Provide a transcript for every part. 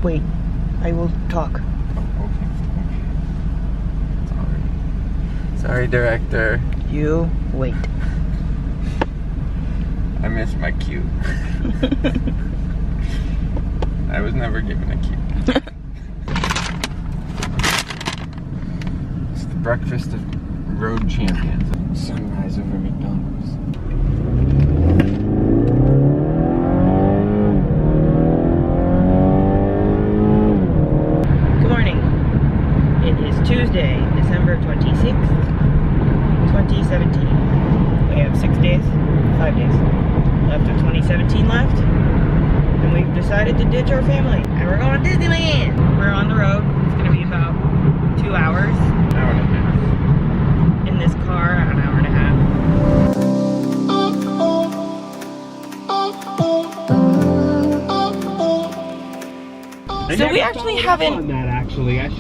wait. I will talk. Oh, okay. Sorry, director. You wait. I missed my cue. I was never given a cue. It's the breakfast of road champions. Sunrise over McDonald's. Good morning. It is Tuesday, December 26th, 2017. We have 6 days, 5 days left of 2017 left. And we've decided to ditch our family. And we're going to Disneyland. We're on the road. It's going to be about 2 hours. An hour and a half. In this car, an hour and a half. So we actually haven't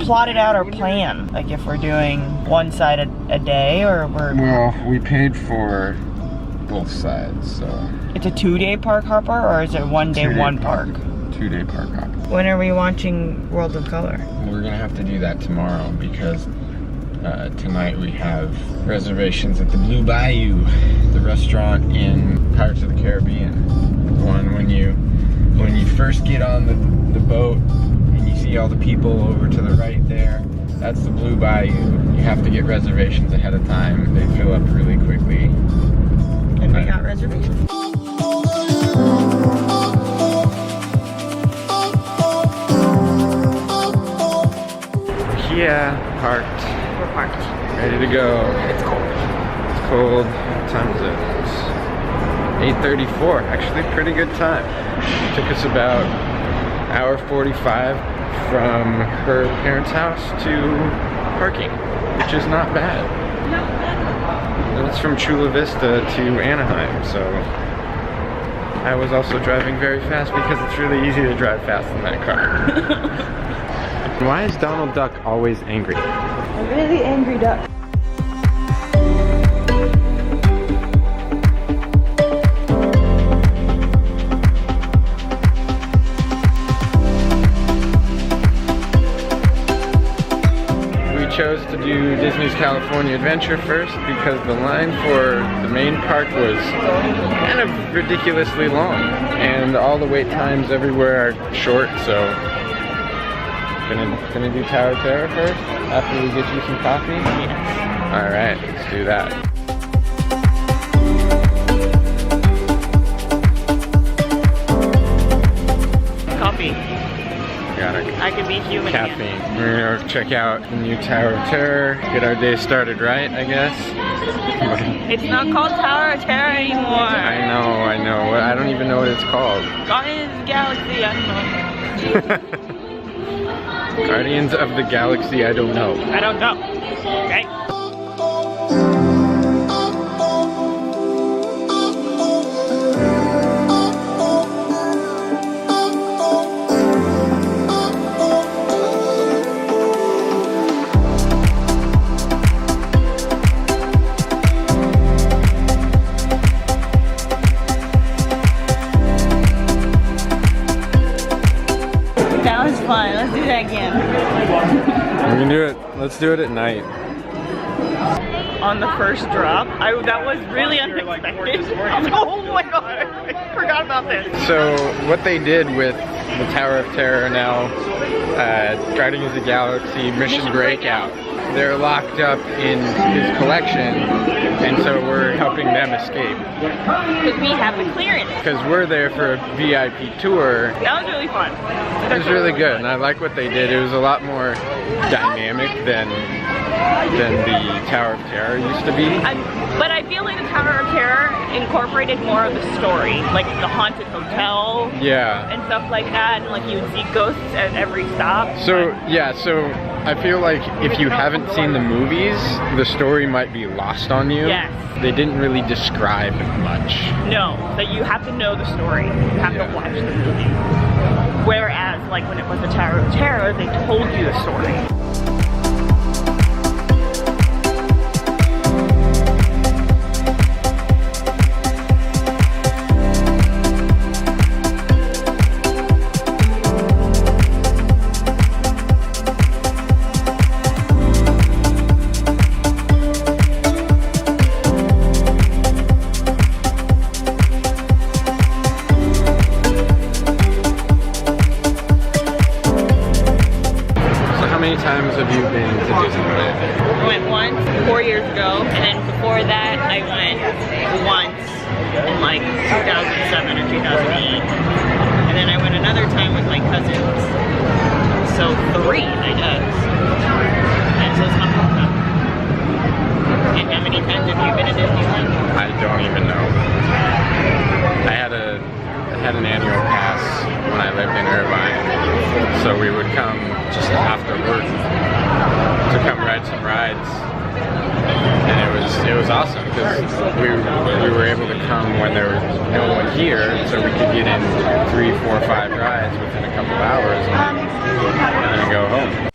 plotted out our plan. Like if we're doing one side a day or we're... Well, we paid for both sides, so... It's a 2-day park hopper or is it 1 day, one park? 2-day park hopper. When are we watching World of Color? We're gonna have to do that tomorrow because tonight we have reservations at the Blue Bayou, the restaurant in Pirates of the Caribbean. The one when you first get on the boat and you see all the people over to the right there, that's the Blue Bayou. You have to get reservations ahead of time. They fill up really quickly. And we got reservations. Yeah, parked. We're parked. Ready to go. It's cold. It's cold. What time is it? It's 8:34. Actually, pretty good time. It took us about hour 45 from her parents' house to parking, which is not bad. Not bad. And it's from Chula Vista to Anaheim, so I was also driving very fast because it's really easy to drive fast in that car. Why is Donald Duck always angry? A really angry duck. We chose to do Disney's California Adventure first because the line for the main park was kind of ridiculously long and all the wait times everywhere are short, so gonna do Tower of Terror first after we get you some coffee? Yes. Alright, let's do that. Coffee. Got it. I could be human Caffeine. again. We're gonna check out the new Tower of Terror, get our day started right, I guess. It's not called Tower of Terror anymore. I know. I don't even know what it's called. Guardians of the Galaxy, I don't know. Guardians of the Galaxy, I don't know. I don't know. Okay? That was fun. Let's do that again. We're gonna do it. Let's do it at night. On the first drop, that was really unexpected. I was like, oh my god, I forgot about this. So what they did with the Tower of Terror now, Guardians of the Galaxy Mission Breakout, they're locked up in his collection, and so we're helping them escape. Because we have the clearance. Because we're there for a VIP tour. That was really fun. It was really good, and I like what they did. It was a lot more dynamic than the Tower of Terror used to be. But I feel like the Tower of Terror incorporated more of the story, like the haunted hotel, Yeah. and stuff like that, and like you would see ghosts at every stop. So yeah, so I feel like if you haven't seen the movies, the story might be lost on you. Yes. They didn't really describe much. No, that you have to know the story. You have to watch the movie. Whereas, like when it was the Tower of Terror, they told you the story. times have you been to Disneyland? I went once 4 years ago, and then before that I went once in like 2007 or 2008. And then I went another time with my cousins. So 3, I guess. And so it's my home time. And how many times have you been to Disneyland? I don't even know. I had an annual pass when I lived in Irvine, so we would come just after work to come ride some rides, and it was awesome because we were able to come when there was no one here, so we could get in 3, 4, 5 rides within a couple hours and then go home.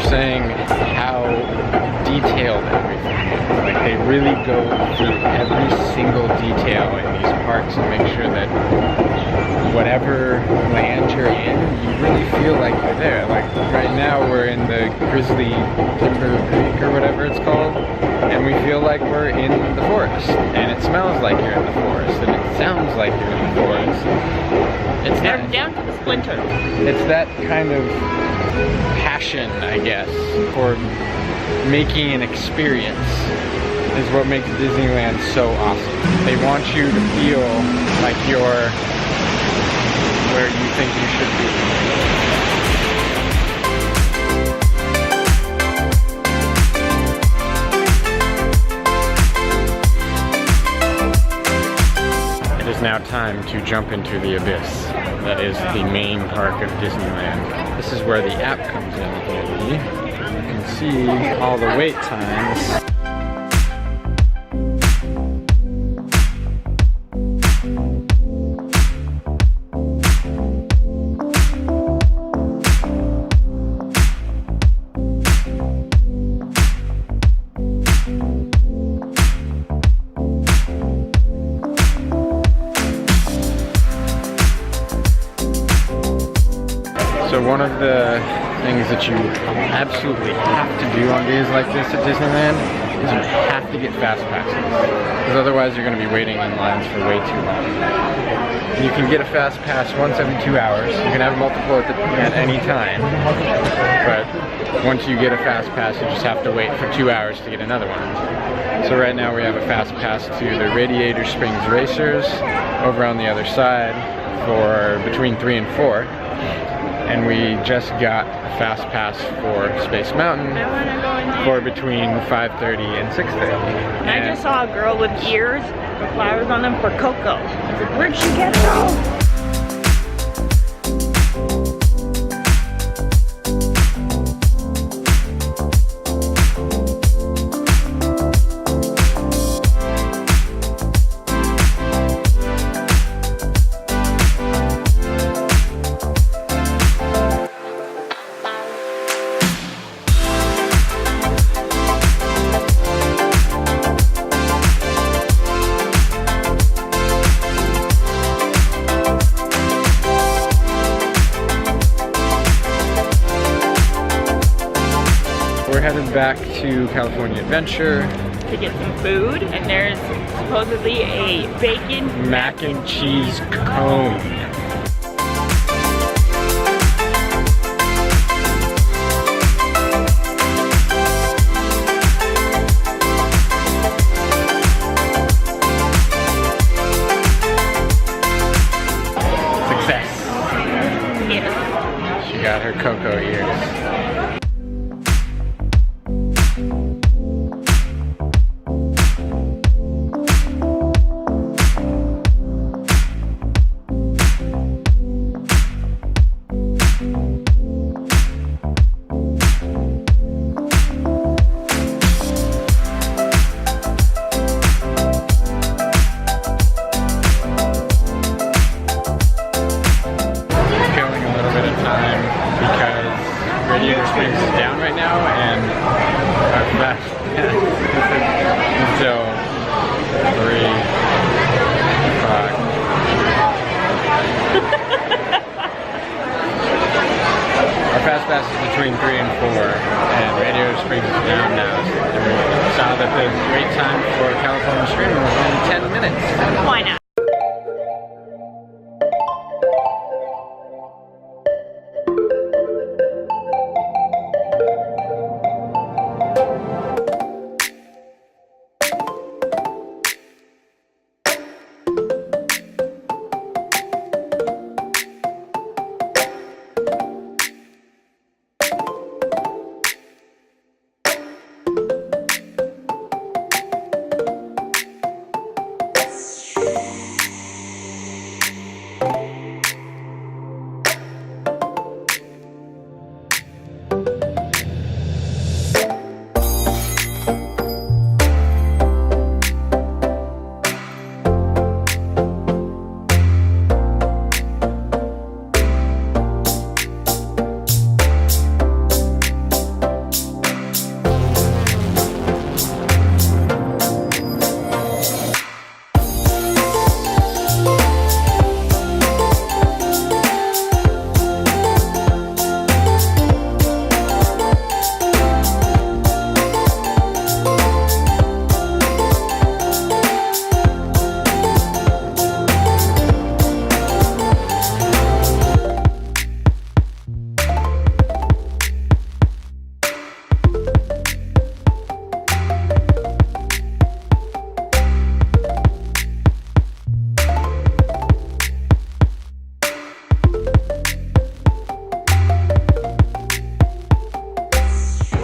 Saying how detailed everything is. Like, they really go through every single detail in these parks and make sure that whatever land you're in, you really feel like you're there. Like, right now we're in the Grizzly Timber Creek or whatever it's called, and we feel like we're in the forest, and it smells like you're in the forest, and it sounds like you're in the forest. It's Down to the splinter. It's that kind of passion, I guess, for making an experience is what makes Disneyland so awesome. They want you to feel like you're where you think you should be. It is now time to jump into the abyss. That is the main park of Disneyland. This is where the app comes in handy. You can see all the wait times. So one of the things that you absolutely have to do on days like this at Disneyland is you have to get fast passes, because otherwise you're going to be waiting in lines for way too long. You can get a fast pass once every 2 hours. You can have multiple at any time, but once you get a fast pass, you just have to wait for 2 hours to get another one. So right now we have a fast pass to the Radiator Springs Racers over on the other side for between 3 and 4. And we just got a fast pass for Space Mountain for between 5:30 and 6:30. And I just saw a girl with ears with flowers on them for Coco. I said, where'd she get it all? We're headed back to California Adventure to get some food, and there's supposedly a bacon mac and cheese cone. Success. Yes. She got her cocoa ears. California Screaming was only 10 minutes. Why not?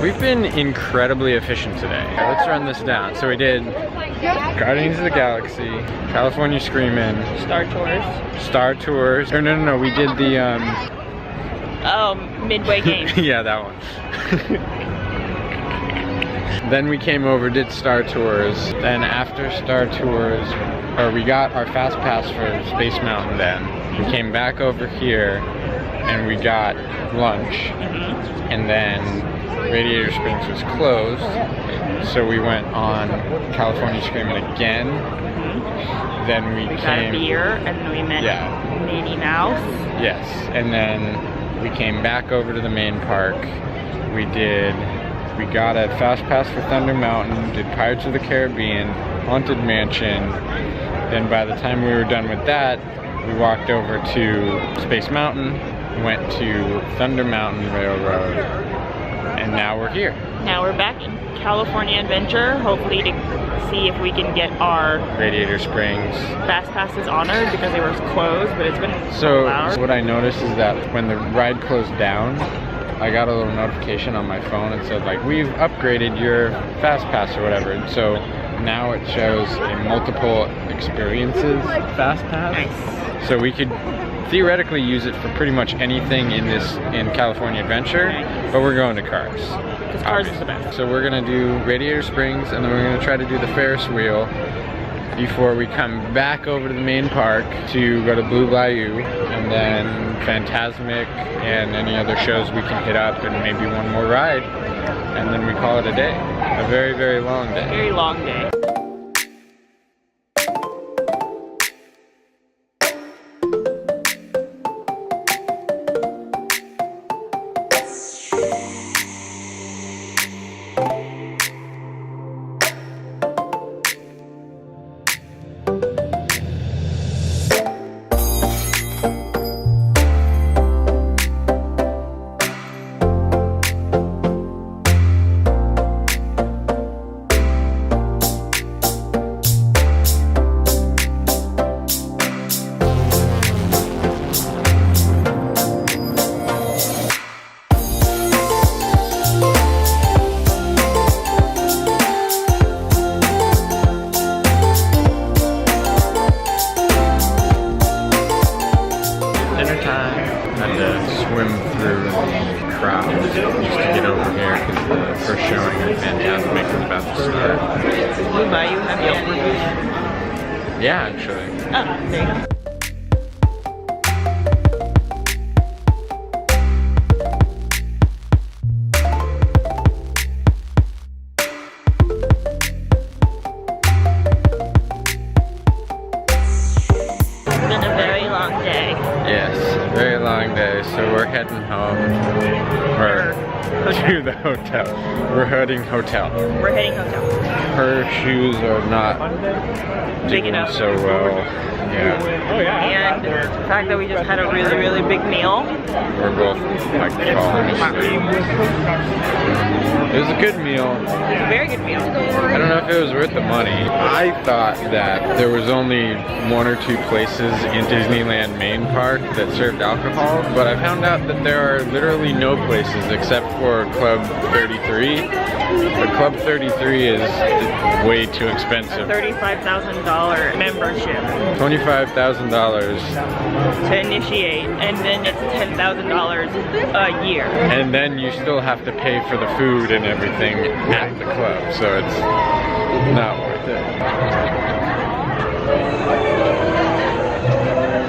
We've been incredibly efficient today. Let's run this down. So we did Guardians of the Galaxy, California Screamin', Star Tours. Or no, we did the Midway Games. yeah, that one. Then we came over, did Star Tours. Then after Star Tours, or we got our fast pass for Space Mountain then. We came back over here and we got lunch. And then Radiator Springs was closed, so we went on California Screaming again. Then we got a beer, and then we met Minnie Mouse. Yes, and then we came back over to the main park. We got a fast pass for Thunder Mountain, did Pirates of the Caribbean, Haunted Mansion. Then by the time we were done with that, we walked over to Space Mountain, went to Thunder Mountain Railroad, and now we're here. Now we're back in California Adventure, hopefully to see if we can get our Radiator Springs fast passes honored because they were closed, but it's been so hours. What I noticed is that when the ride closed down, I got a little notification on my phone and said like, we've upgraded your fast pass or whatever. And so now it shows a multiple experiences fast pass. Nice. So we could theoretically use it for pretty much anything in California Adventure, but we're going to Cars. Because Cars is the best. So we're gonna do Radiator Springs, and then we're gonna try to do the Ferris wheel before we come back over to the main park to go to Blue Bayou, and then Fantasmic and any other shows we can hit up, and maybe one more ride, and then we call it a day. A very, very long day. Very long day. swim through the crowd just to get over here because the first showing of Fantasmic is about to start. Blue Bayou have Yelp reviews? Yeah, actually. Oh, there you go. Very long day, so we're heading home. Or to the hotel. We're heading hotel. We're heading hotel. her shoes are not Big doing enough. so well. Yeah. And the fact that we just had a really, really big meal. We're both like falling asleep. It was a good meal. It's a very good meal. I don't know if it was worth the money. I thought that there was only 1 or 2 places in Disneyland Main Park that served alcohol, but I found out that there are literally no places except for Club 33. The Club 33 is way too expensive. $35,000 membership $25,000. to initiate, and then it's $10,000 a year. And then you still have to pay for the food and everything at the club, so it's not worth it.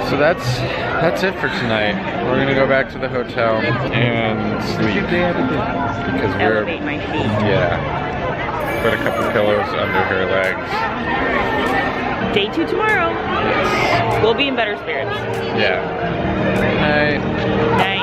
So that's it for tonight. We're gonna go back to the hotel and sleep because we're Elevate my feet. put a couple pillows under her legs. Day 2 tomorrow. We'll be in better spirits. Yeah. Night. Night.